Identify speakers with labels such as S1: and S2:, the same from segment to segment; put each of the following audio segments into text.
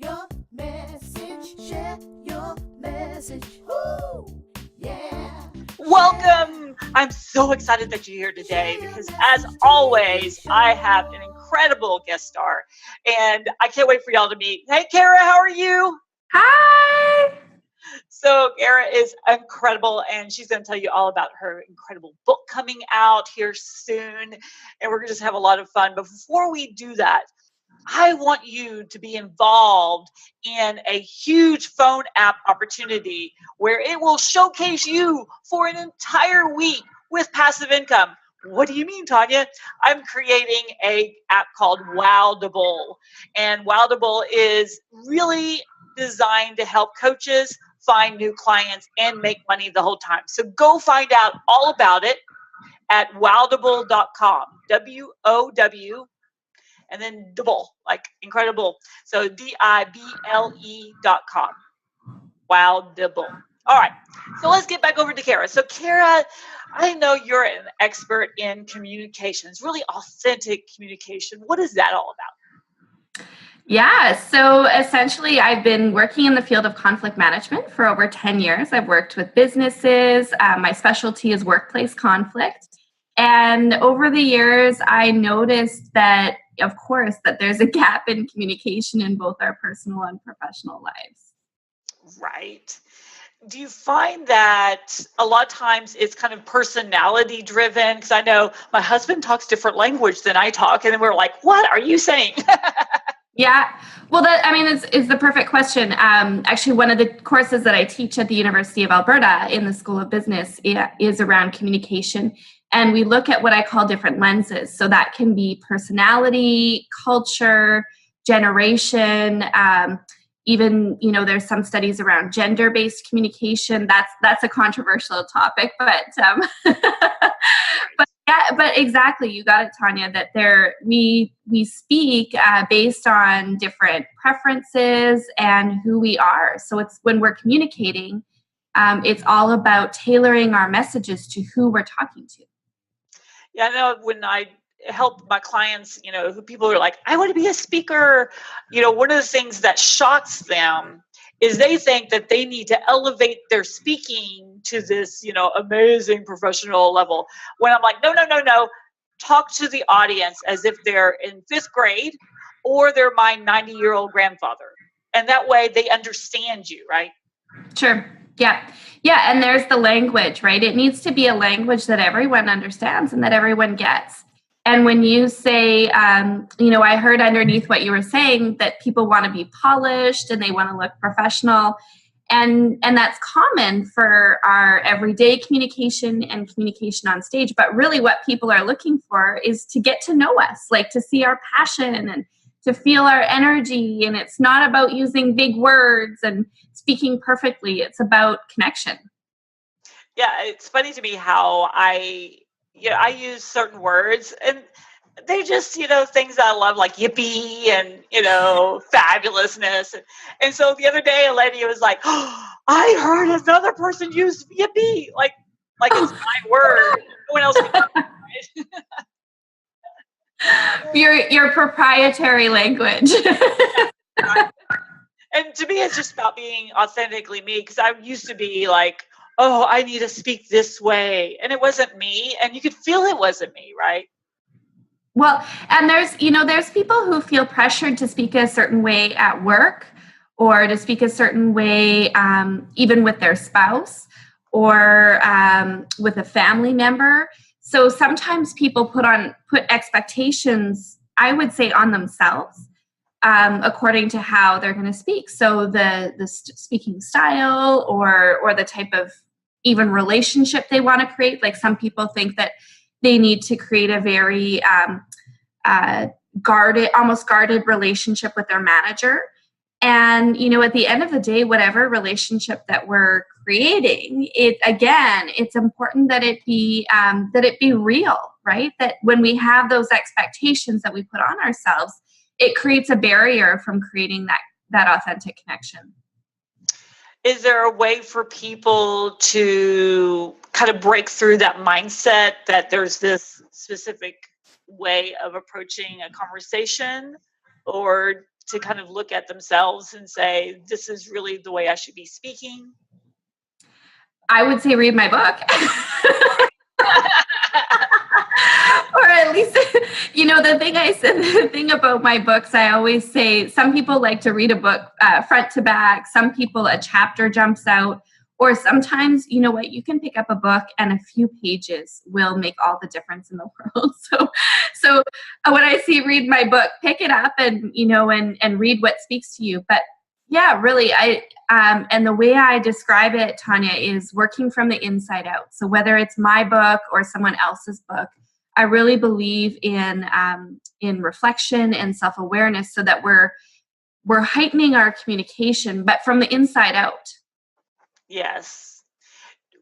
S1: your message, share your message. Woo! Yeah.
S2: Welcome! I'm so excited that you're here today because, as always, I have an incredible guest star, and I can't wait for y'all to meet. Hey, Kara, how are you?
S3: Hi!
S2: So, Kara is incredible, and she's going to tell you all about her incredible book coming out here soon, and we're going to just have a lot of fun. But before we do that, I want you to be involved in a huge phone app opportunity where it will showcase you for an entire week with passive income. What do you mean, Tonya? I'm creating an app called Wowdable, and Wowdable is really designed to help coaches find new clients and make money the whole time. So go find out all about it at wowdable.com. WOW and then double, like incredible. So DIBLE.com. Wowdable. All right. So let's get back over to Kara. So Kara, I know you're an expert in communications, really authentic communication. What is that all about?
S3: Yeah, so essentially I've been working in the field of conflict management for over 10 years. I've worked with businesses. My specialty is workplace conflict. And over the years, I noticed that, of course, that there's a gap in communication in both our personal and professional lives.
S2: Right. Do you find that a lot of times it's kind of personality driven? Because I know my husband talks different language than I talk, and then we're like, what are you saying?
S3: Yeah, well, it's the perfect question. Actually, one of the courses that I teach at the University of Alberta in the School of Business is around communication. And we look at what I call different lenses. So that can be personality, culture, generation, even, there's some studies around gender-based communication. That's a controversial topic, but but exactly, you got it, Tonya. That we speak based on different preferences and who we are. So it's when we're communicating, it's all about tailoring our messages to who we're talking to.
S2: Yeah, I know when I help my clients, who people are like, I want to be a speaker. One of the things that shocks them is they think that they need to elevate their speaking to this, amazing professional level. When I'm like, no. Talk to the audience as if they're in fifth grade or they're my 90-year-old grandfather. And that way they understand you, right?
S3: Sure. Yeah. And there's the language, right? It needs to be a language that everyone understands and that everyone gets. And when you say, I heard underneath what you were saying that people want to be polished and they want to look professional. And that's common for our everyday communication and communication on stage. But really what people are looking for is to get to know us, like to see our passion and to feel our energy. And it's not about using big words and speaking perfectly. It's about connection.
S2: Yeah, it's funny to me how I use certain words and they just, things that I love, like yippee and, fabulousness. And so the other day, a lady was like, oh, I heard another person use yippee. Like it's my word. No one else can use it.
S3: Your proprietary language.
S2: And to me, it's just about being authentically me, because I used to be like, oh, I need to speak this way. And it wasn't me. And you could feel it wasn't me, right?
S3: Well, and there's people who feel pressured to speak a certain way at work or to speak a certain way even with their spouse or with a family member. So sometimes people put expectations, I would say, on themselves according to how they're going to speak. So the speaking style or the type of even relationship they want to create. Like some people think that they need to create a very almost guarded relationship with their manager. And, at the end of the day, whatever relationship that we're creating, it's important that it be real, right? That when we have those expectations that we put on ourselves, it creates a barrier from creating that authentic connection.
S2: Is there a way for people to kind of break through that mindset that there's this specific way of approaching a conversation? Or to kind of look at themselves and say, this is really the way I should be speaking?
S3: I would say read my book. Or at least, the thing about my books, I always say some people like to read a book front to back. Some people, a chapter jumps out. Or sometimes, you know what, you can pick up a book and a few pages will make all the difference in the world. So when I see read my book, pick it up and read what speaks to you. But yeah, really, and the way I describe it, Tonya, is working from the inside out. So whether it's my book or someone else's book, I really believe in reflection and self-awareness so that we're heightening our communication, but from the inside out.
S2: Yes.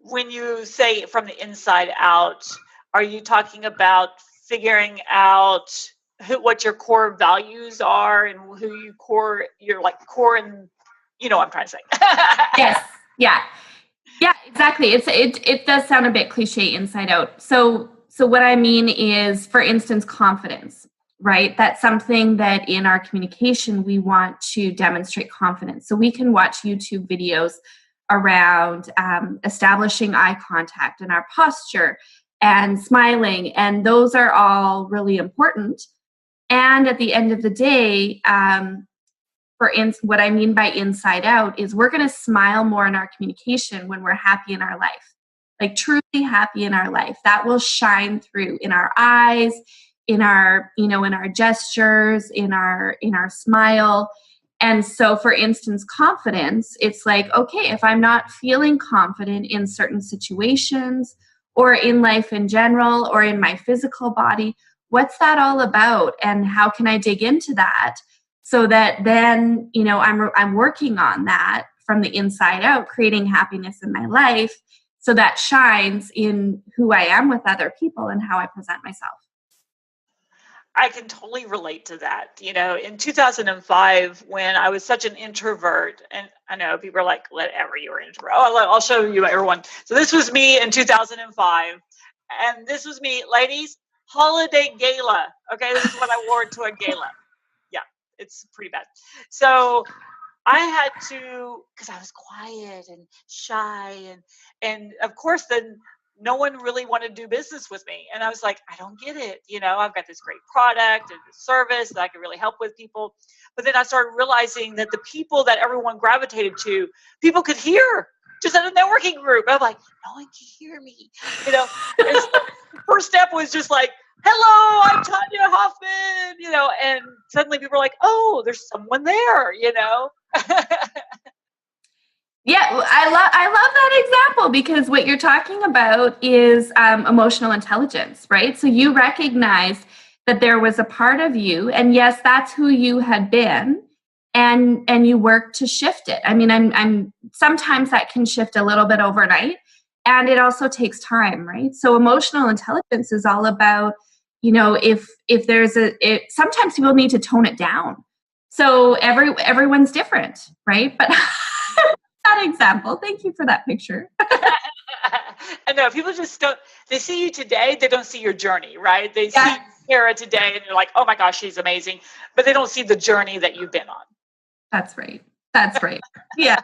S2: When you say from the inside out, are you talking about figuring out what your core values are and who your core and what I'm trying to say?
S3: Yes. Yeah. Yeah, exactly. It does sound a bit cliche, inside out. So what I mean is, for instance, confidence, right? That's something that in our communication, we want to demonstrate confidence. So we can watch YouTube videos around establishing eye contact and our posture and smiling. And those are all really important. And at the end of the day, what I mean by inside out is we're going to smile more in our communication when we're happy in our life, like truly happy in our life. That will shine through in our eyes, in our gestures, in our smile. And so, for instance, confidence, it's like, okay, if I'm not feeling confident in certain situations or in life in general or in my physical body, what's that all about? And how can I dig into that so that then, I'm working on that from the inside out, creating happiness in my life so that shines in who I am with other people and how I present myself.
S2: I can totally relate to that. In 2005, when I was such an introvert, and I know people are like, whatever, you were an introvert. Oh, I'll show you, everyone. So this was me in 2005. And this was me, ladies, holiday gala. Okay, this is what I wore to a gala. Yeah, it's pretty bad. So I had to, because I was quiet and shy. And of course, then no one really wanted to do business with me. And I was like, I don't get it. I've got this great product and service that I can really help with people. But then I started realizing that the people that everyone gravitated to, people could hear just at a networking group. I'm like, no one can hear me. And so the first step was just like, hello, I'm Tonya Hofmann, and suddenly people were like, oh, there's someone there.
S3: Yeah, I love that example, because what you're talking about is emotional intelligence, right? So you recognized that there was a part of you, and yes, that's who you had been, and you worked to shift it. I mean, I'm sometimes that can shift a little bit overnight, and it also takes time, right? So emotional intelligence is all about, if there's sometimes people need to tone it down. So everyone's different, right? But that example. Thank you for that picture.
S2: I know people just don't. They see you today. They don't see your journey, right? They see Kara today, and they're like, "Oh my gosh, she's amazing," but they don't see the journey that you've been on.
S3: That's right. Yeah.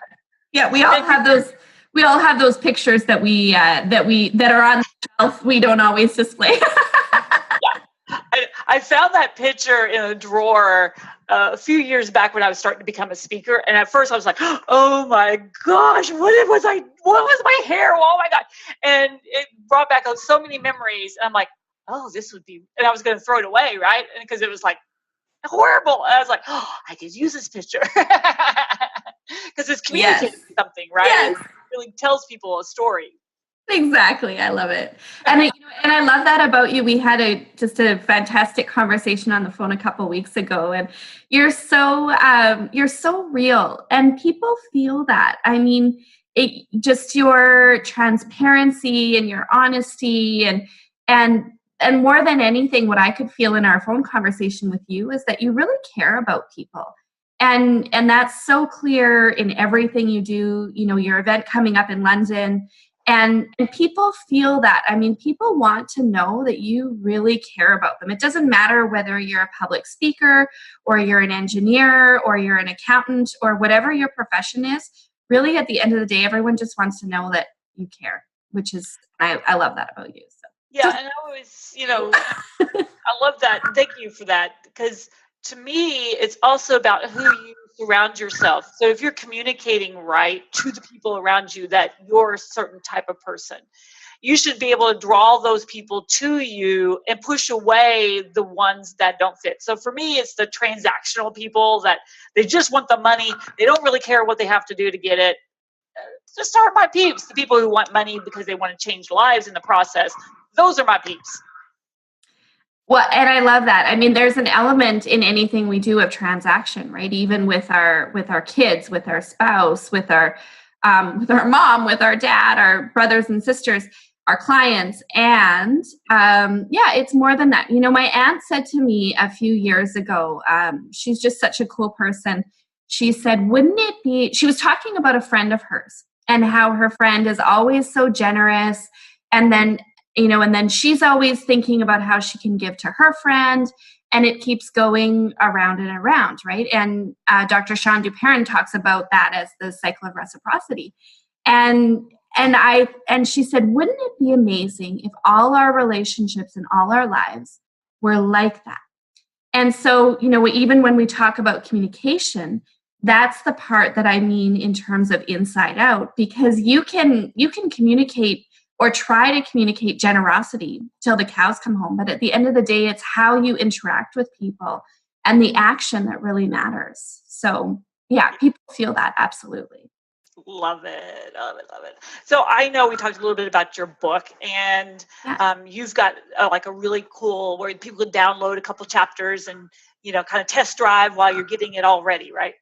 S3: We all have those. We all have those pictures that are on the shelf. We don't always display.
S2: I found that picture in a drawer a few years back when I was starting to become a speaker. And at first I was like, oh my gosh, what was my hair? Oh my God. And it brought back so many memories. And I'm like, oh, this would be, and I was going to throw it away, right? Because it was like horrible. And I was like, oh, I could use this picture. Because it's communicating something, right?
S3: Yes.
S2: It really tells people a story.
S3: Exactly. I love it. And I love that about you. We had just a fantastic conversation on the phone a couple of weeks ago, and you're so real, and people feel that. I mean, just your transparency and your honesty and more than anything, what I could feel in our phone conversation with you is that you really care about people. And that's so clear in everything you do. Your event coming up in London, And people feel that. I mean, people want to know that you really care about them. It doesn't matter whether you're a public speaker or you're an engineer or you're an accountant or whatever your profession is. Really, at the end of the day, everyone just wants to know that you care, which is, I love that about you. So.
S2: Yeah, and I always, I love that. And thank you for that, because to me, it's also about who you surround yourself. So if you're communicating right to the people around you that you're a certain type of person, you should be able to draw those people to you and push away the ones that don't fit. So for me, it's the transactional people that they just want the money. They don't really care what they have to do to get it. Just are my peeps, the people who want money because they want to change lives in the process. Those are my peeps.
S3: Well, and I love that. I mean, there's an element in anything we do of transaction, right? Even with our kids, with our spouse, with our mom, with our dad, our brothers and sisters, our clients. And it's more than that. My aunt said to me a few years ago, she's just such a cool person. She said, wouldn't it be, she was talking about a friend of hers and how her friend is always so generous. And then she's always thinking about how she can give to her friend, and it keeps going around and around, right? And Dr. Sean Duperrin talks about that as the cycle of reciprocity. And she said, wouldn't it be amazing if all our relationships in all our lives were like that? And so, even when we talk about communication, that's the part that I mean in terms of inside out, because you can communicate or try to communicate generosity till the cows come home. But at the end of the day, it's how you interact with people and the action that really matters. So yeah, people feel that. Absolutely.
S2: Love it. Love it. Love it. So I know we talked a little bit about your book, and you've got like a really cool where people can download a couple chapters and, kind of test drive while you're getting it all ready, right?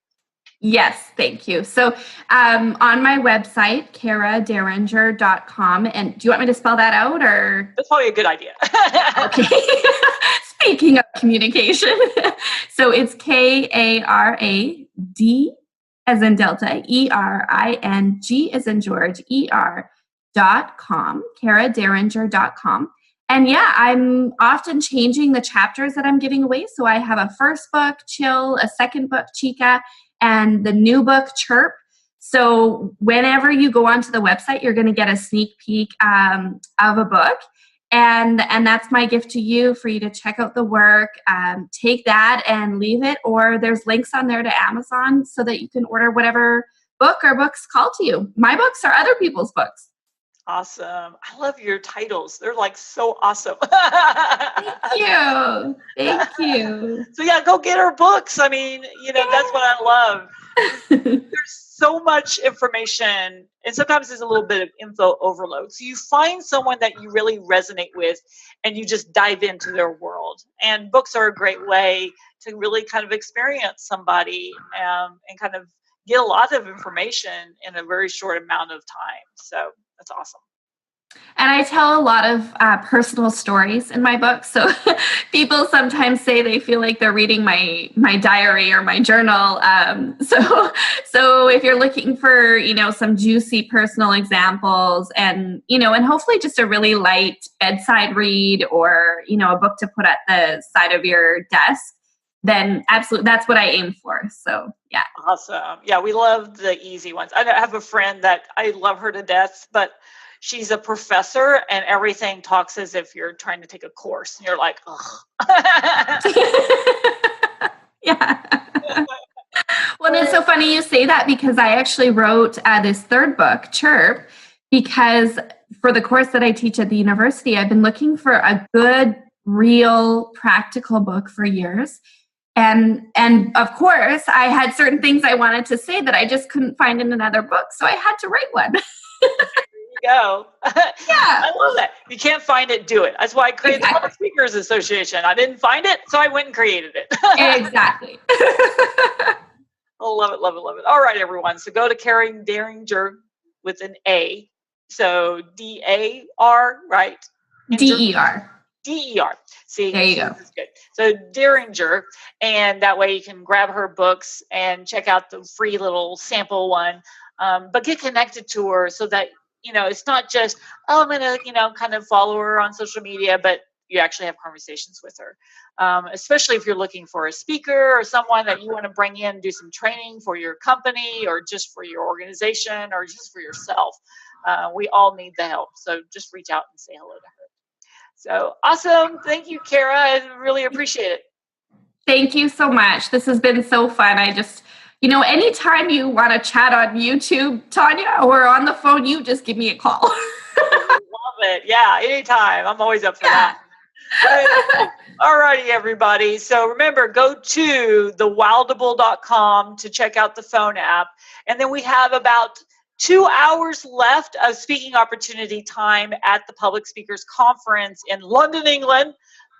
S3: Yes, thank you. So on my website, karaderinger.com, and do you want me to spell that out or?
S2: That's probably a good idea.
S3: Okay. Speaking of communication. So it's KARAD as in Delta, ERING as in George, ER.com, karaderinger.com. And I'm often changing the chapters that I'm giving away. So I have a first book, Chill, a second book, Chica, and the new book, Chirp. So whenever you go onto the website, you're going to get a sneak peek of a book. And that's my gift to you, for you to check out the work, take that and leave it. Or there's links on there to Amazon so that you can order whatever book or books call to you. My books are other people's books.
S2: Awesome. I love your titles. They're like so awesome.
S3: Thank you. Thank you.
S2: So yeah, go get her books. I mean, that's what I love. There's so much information, and sometimes there's a little bit of info overload. So you find someone that you really resonate with and you just dive into their world. And books are a great way to really kind of experience somebody and kind of get a lot of information in a very short amount of time. So that's awesome.
S3: And I tell a lot of personal stories in my book. So people sometimes say they feel like they're reading my diary or my journal. So if you're looking for, some juicy personal examples and hopefully just a really light bedside read or, a book to put at the side of your desk, then absolutely, that's what I aim for. So, yeah.
S2: Awesome. Yeah, we love the easy ones. I have a friend that I love her to death, but she's a professor and everything talks as if you're trying to take a course. And you're like, ugh.
S3: Yeah. Well, it's so funny you say that, because I actually wrote this third book, Chirp, because for the course that I teach at the university, I've been looking for a good, real, practical book for years. And of course, I had certain things I wanted to say that I just couldn't find in another book. So I had to write one.
S2: Go.
S3: Yeah.
S2: I love that. You can't find it, do it. That's why I created the Public Speakers Association. I didn't find it, so I went and created it.
S3: Exactly.
S2: I love it, love it, love it. All right, everyone. So go to Karen Deringer with an A. So D-A-R, right?
S3: D-E-R.
S2: D-E-R. See,
S3: there you go.
S2: This is good. So Deringer, and that way you can grab her books and check out the free little sample one, but get connected to her so that it's not just, oh, I'm going to, kind of follow her on social media, but you actually have conversations with her. Especially if you're looking for a speaker or someone that you want to bring in, do some training for your company or just for your organization or just for yourself. We all need the help. So just reach out and say hello to her. So awesome. Thank you, Kara. I really appreciate it.
S3: Thank you so much. This has been so fun. I just, anytime you want to chat on YouTube, Tonya, or on the phone, you just give me a call.
S2: Love it. Yeah, anytime. I'm always up for that. All righty, everybody. So remember, go to thewildable.com to check out the phone app. And then we have about 2 hours left of speaking opportunity time at the Public Speakers Conference in London, England,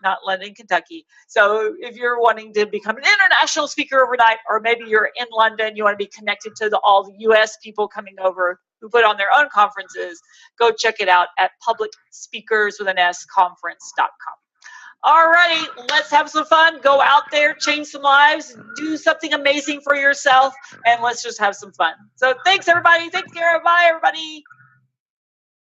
S2: not London, Kentucky. So if you're wanting to become an international speaker overnight, or maybe you're in London, you want to be connected to all the US people coming over who put on their own conferences, go check it out at publicspeakersconference.com. All righty, let's have some fun. Go out there, change some lives, do something amazing for yourself, and let's just have some fun. So thanks, everybody. Thanks, Kara. Bye, everybody.